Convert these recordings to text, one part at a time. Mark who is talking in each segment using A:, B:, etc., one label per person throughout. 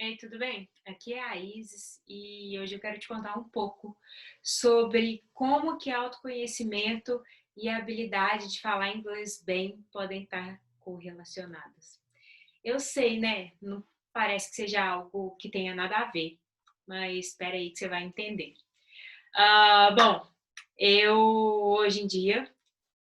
A: Ei, tudo bem? Aqui é a Isis e hoje eu quero te contar um pouco sobre como que autoconhecimento e a habilidade de falar inglês bem podem estar correlacionadas. Eu sei, né? Não parece que seja algo que tenha nada a ver, mas espera aí que você vai entender. Bom, eu hoje em dia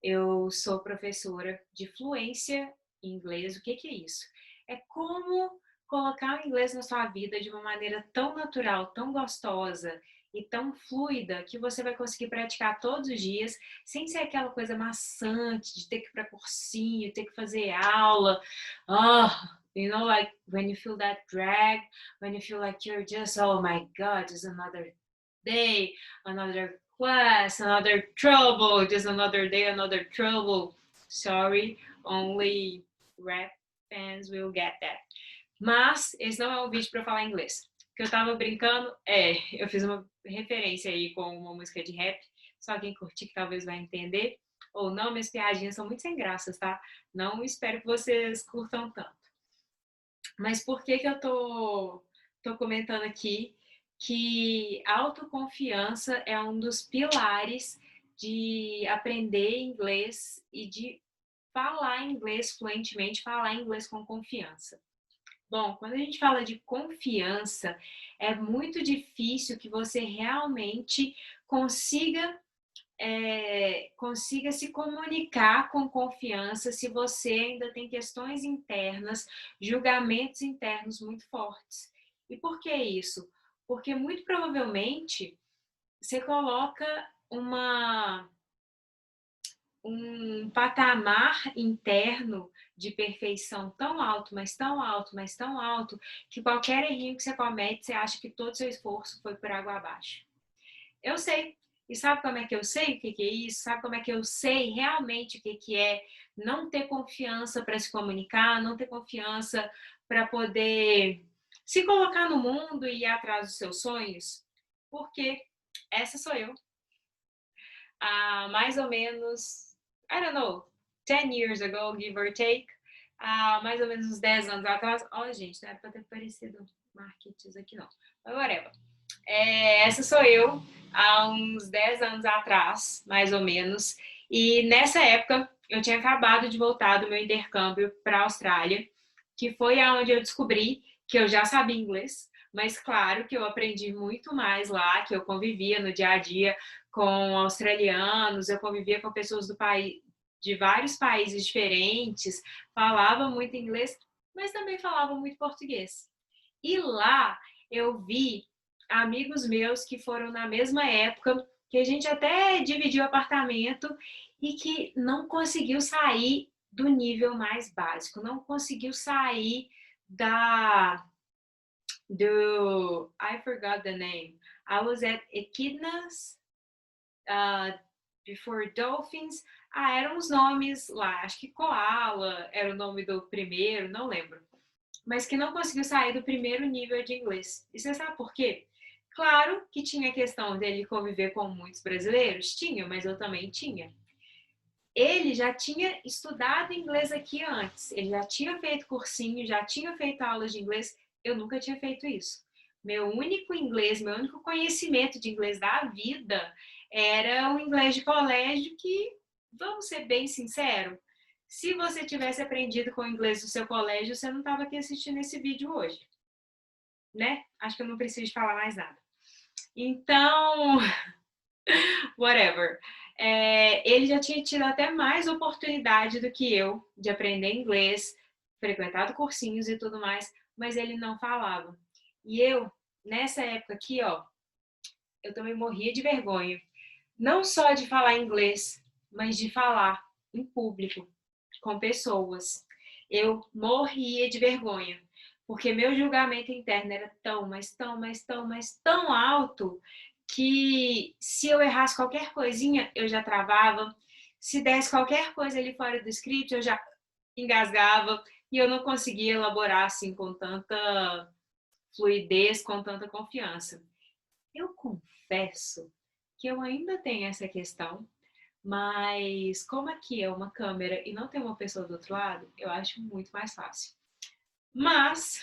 A: eu sou professora de fluência em inglês. O que que é isso? É como colocar o inglês na sua vida de uma maneira tão natural, tão gostosa e tão fluida que você vai conseguir praticar todos os dias, sem ser aquela coisa maçante de ter que ir para cursinho, ter que fazer aula. Like when you feel that drag, when you feel like you're just, oh my God, it's another day, another class, another trouble, just another day, another trouble. Sorry, only rap fans will get that. Mas esse não é um vídeo para falar inglês. O que eu tava brincando eu fiz uma referência aí com uma música de rap. Só quem curtir que talvez vai entender. Ou não, minhas piadinhas são muito sem graças, tá? Não espero que vocês curtam tanto. Mas por que que eu tô comentando aqui que autoconfiança é um dos pilares de aprender inglês e de falar inglês fluentemente, falar inglês com confiança? Bom, quando a gente fala de confiança, é muito difícil que você realmente consiga consiga se comunicar com confiança se você ainda tem questões internas, julgamentos internos muito fortes. E por que isso? Porque muito provavelmente você coloca um patamar interno de perfeição tão alto, mas tão alto, mas tão alto, que qualquer errinho que você comete, você acha que todo o seu esforço foi por água abaixo. Eu sei. E sabe como é que eu sei o que é isso? Sabe como é que eu sei realmente o que é não ter confiança para se comunicar, não ter confiança para poder se colocar no mundo e ir atrás dos seus sonhos? Porque essa sou eu. Há mais ou menos, I don't know, 10 years ago, give or take, há mais ou menos uns 10 anos atrás. Ó, gente, não era para ter aparecido marketings aqui não. Mas whatever. Essa sou eu, há uns 10 anos atrás, mais ou menos. E nessa época, eu tinha acabado de voltar do meu intercâmbio para a Austrália, que foi aonde eu descobri que eu já sabia inglês, mas claro que eu aprendi muito mais lá, que eu convivia no dia a dia com australianos, eu convivia com pessoas do país, de vários países diferentes, falava muito inglês, mas também falava muito português. E lá eu vi amigos meus que foram na mesma época, que a gente até dividiu apartamento e que não conseguiu sair do nível mais básico, não conseguiu sair da do I forgot the name. I was at Echidnas, before Dolphins. Eram os nomes lá, acho que Koala era o nome do primeiro, não lembro. Mas que não conseguiu sair do primeiro nível de inglês. E você sabe por quê? Claro que tinha a questão dele conviver com muitos brasileiros, tinha, mas eu também tinha. Ele já tinha estudado inglês aqui antes, ele já tinha feito cursinho, já tinha feito aulas de inglês, eu nunca tinha feito isso. Meu único inglês, meu único conhecimento de inglês da vida era o inglês de colégio que, vamos ser bem sinceros, se você tivesse aprendido com o inglês do seu colégio, você não estava aqui assistindo esse vídeo hoje, né? Acho que eu não preciso falar mais nada. Então, whatever. Ele já tinha tido até mais oportunidade do que eu de aprender inglês, frequentado cursinhos e tudo mais, mas ele não falava. E eu, nessa época aqui, ó, eu também morria de vergonha. Não só de falar inglês, mas de falar em público, com pessoas. Eu morria de vergonha, porque meu julgamento interno era tão, mas tão, mas tão, mas tão alto que se eu errasse qualquer coisinha, eu já travava. Se desse qualquer coisa ali fora do script, eu já engasgava e eu não conseguia elaborar assim com tanta fluidez, com tanta confiança. Eu confesso que eu ainda tenho essa questão, mas como aqui é uma câmera e não tem uma pessoa do outro lado, eu acho muito mais fácil. Mas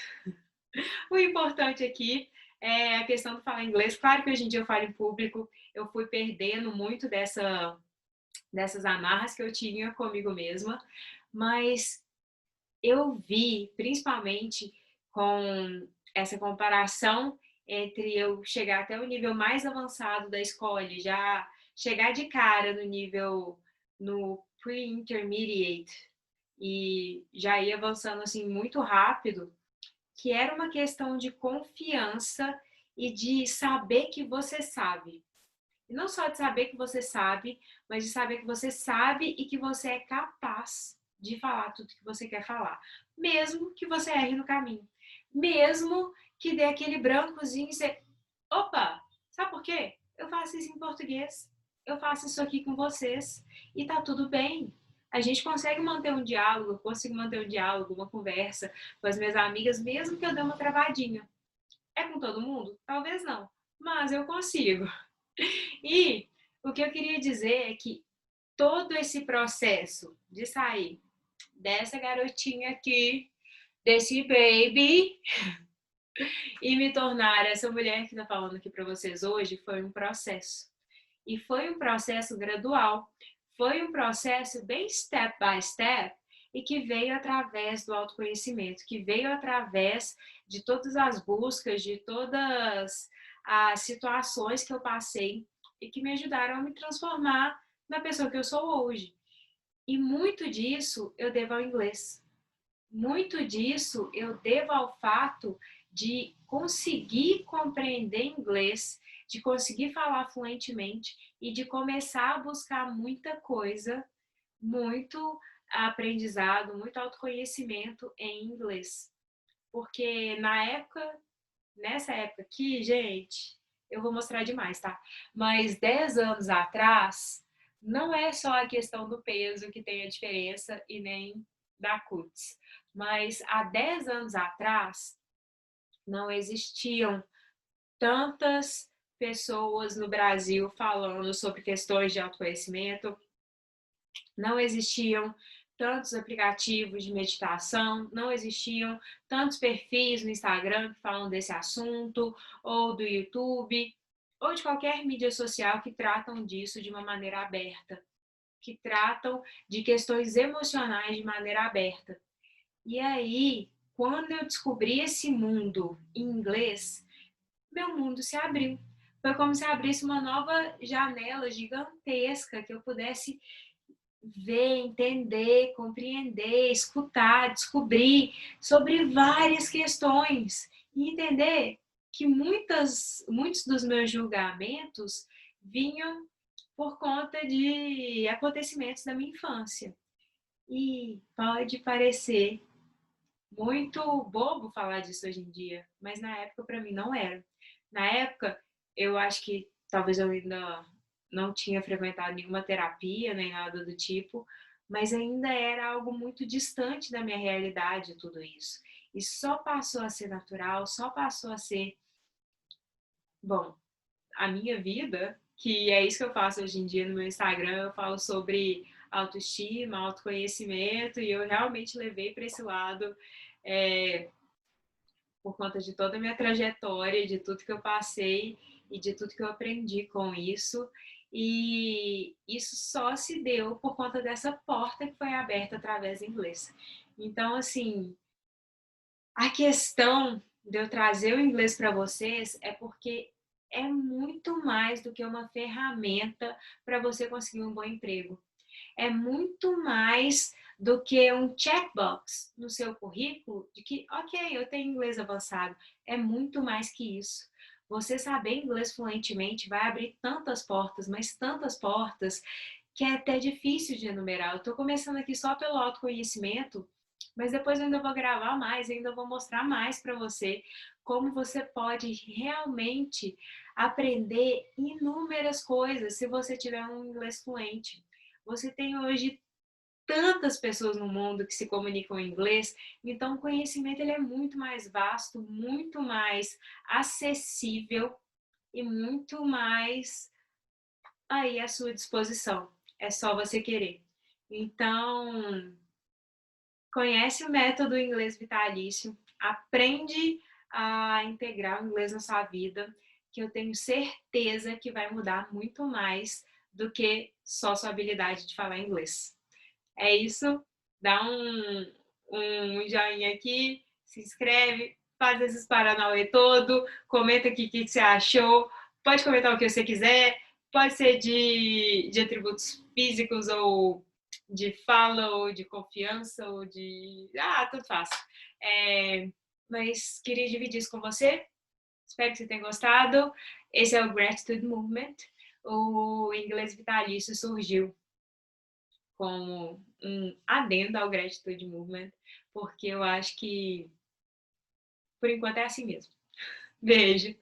A: O importante aqui é a questão de falar inglês. Claro que hoje em dia eu falo em público, eu fui perdendo muito dessas amarras que eu tinha comigo mesma, mas eu vi, principalmente com essa comparação entre eu chegar até o nível mais avançado da escola, já chegar de cara no nível no pre-intermediate e já ir avançando assim muito rápido, que era uma questão de confiança e de saber que você sabe. E não só de saber que você sabe, mas de saber que você sabe e que você é capaz de falar tudo que você quer falar. Mesmo que você erre no caminho. Mesmo que dê aquele brancozinho e você... Opa! Sabe por quê? Eu faço isso em português. Eu faço isso aqui com vocês. E tá tudo bem. A gente consegue manter um diálogo, eu consigo manter um diálogo, uma conversa com as minhas amigas, mesmo que eu dê uma travadinha. É com todo mundo? Talvez não. Mas eu consigo. E o que eu queria dizer é que todo esse processo de sair dessa garotinha aqui, desse baby, e me tornar essa mulher que está falando aqui para vocês hoje foi um processo. E foi um processo gradual. Foi um processo bem step by step e que veio através do autoconhecimento, que veio através de todas as buscas, de todas as situações que eu passei e que me ajudaram a me transformar na pessoa que eu sou hoje. E muito disso eu devo ao inglês. Muito disso eu devo ao fato de conseguir compreender inglês, de conseguir falar fluentemente e de começar a buscar muita coisa, muito aprendizado, muito autoconhecimento em inglês. Porque nessa época aqui, gente, eu vou mostrar demais, tá? Mas 10 anos atrás, não é só a questão do peso que tem a diferença e nem da cutis. Mas há 10 anos atrás, não existiam tantas pessoas no Brasil falando sobre questões de autoconhecimento, não existiam tantos aplicativos de meditação, não existiam tantos perfis no Instagram que falam desse assunto, ou do YouTube, ou de qualquer mídia social que tratam disso de uma maneira aberta, que tratam de questões emocionais de maneira aberta. E aí, quando eu descobri esse mundo em inglês, meu mundo se abriu. Foi como se abrisse uma nova janela gigantesca que eu pudesse ver, entender, compreender, escutar, descobrir sobre várias questões e entender que muitos dos meus julgamentos vinham por conta de acontecimentos da minha infância. E pode parecer muito bobo falar disso hoje em dia, mas na época para mim não era. Na época, eu acho que talvez eu ainda não tinha frequentado nenhuma terapia nem nada do tipo, mas ainda era algo muito distante da minha realidade tudo isso. E só passou a ser natural, só passou a ser, bom, a minha vida, que é isso que eu faço hoje em dia no meu Instagram, eu falo sobre autoestima, autoconhecimento, e eu realmente levei para esse lado por conta de toda a minha trajetória, de tudo que eu passei e de tudo que eu aprendi com isso. E isso só se deu por conta dessa porta que foi aberta através do inglês. Então, assim, a questão de eu trazer o inglês para vocês é porque é muito mais do que uma ferramenta para você conseguir um bom emprego. É muito mais do que um checkbox no seu currículo de que, ok, eu tenho inglês avançado. É muito mais que isso. Você saber inglês fluentemente vai abrir tantas portas, mas tantas portas, que é até difícil de enumerar. Eu estou começando aqui só pelo autoconhecimento, mas depois eu ainda vou gravar mais, ainda vou mostrar mais para você como você pode realmente aprender inúmeras coisas se você tiver um inglês fluente. Você tem hoje tantas pessoas no mundo que se comunicam em inglês, então o conhecimento ele é muito mais vasto, muito mais acessível e muito mais aí à sua disposição. É só você querer. Então, conhece o método inglês vitalício, aprende a integrar o inglês na sua vida, que eu tenho certeza que vai mudar muito mais do que só sua habilidade de falar inglês. É isso, dá um joinha aqui, se inscreve, faz esses paranauê todo, comenta aqui o que você achou, pode comentar o que você quiser, pode ser de atributos físicos ou de fala, ou de confiança, ou de... tudo faz. Mas queria dividir isso com você, espero que você tenha gostado. Esse é o Gratitude Movement. O inglês vitalício surgiu como um adendo ao Gratitude Movement, porque eu acho que, por enquanto, é assim mesmo. Beijo!